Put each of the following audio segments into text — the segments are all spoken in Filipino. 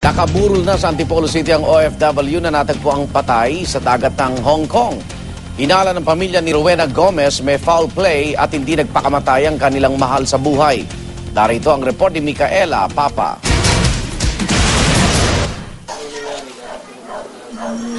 Nakaburol na sa Antipolo City ang OFW na natagpuang patay sa dagat ng Hong Kong. Hinala ng pamilya ni Rowena Gomez may foul play at hindi nagpakamatay ang kanilang mahal sa buhay. Darito ang report ni Micaela Papa.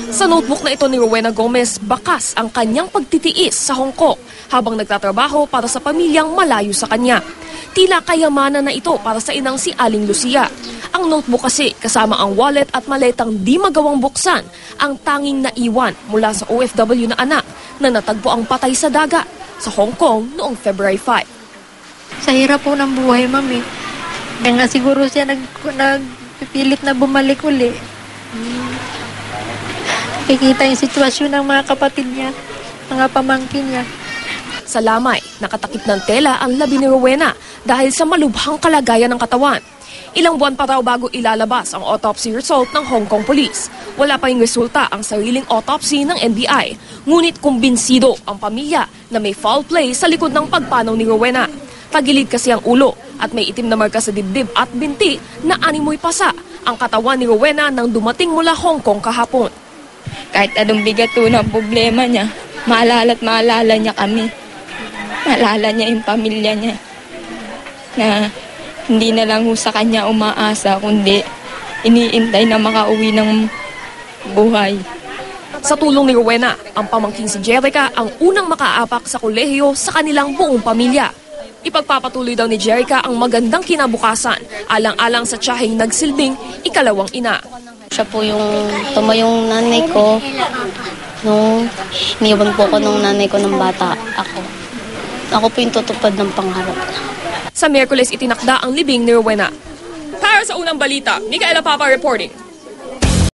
Sa notebook na ito ni Rowena Gomez, bakas ang kanyang pagtitiis sa Hong Kong habang nagtatrabaho para sa pamilyang malayo sa kanya. Tila kayamanan na ito para sa inang si Aling Lucia. Ang notebook kasi kasama ang wallet at maletang di magawang buksan ang tanging naiwan mula sa OFW na anak na natagpo ang patay sa dagat sa Hong Kong noong February 5. Sa hirap po ng buhay, mami. Kaya nga siguro siya nagpipilit na bumalik uli. Kikita yung sitwasyon ng mga kapatid niya, mga pamangkin niya. Sa lamay, nakatakip ng tela ang labi ni Rowena dahil sa malubhang kalagayan ng katawan. Ilang buwan pa raw bago ilalabas ang autopsy result ng Hong Kong Police. Wala pa ring resulta ang sariling autopsy ng NBI. Ngunit kumbinsido ang pamilya na may foul play sa likod ng pagpanaw ni Rowena. Tagilid kasi ang ulo at may itim na marka sa dibdib at binti na animoy pasa ang katawan ni Rowena nang dumating mula Hong Kong kahapon. Kahit anong bigat po ng problema niya, maalala at maalala niya kami. Maalala niya yung pamilya niya. Na hindi na lang sa kanya umaasa, kundi iniintay na makauwi ng buhay. Sa tulong ni Rowena, ang pamangking si Jerica ang unang makaapak sa kolehiyo sa kanilang buong pamilya. Ipagpapatuloy daw ni Jerica ang magandang kinabukasan, alang-alang sa tiyahing nagsilbing ikalawang ina. Siya po yung tumayong nanay ko nung iniwan po ko nung nanay ko ng bata ako. Ako po yung tutupad ng pangarap. Sa Miyerkules itinakda ang libing ni Rowena. Para sa unang balita, Micaela Papa reporting.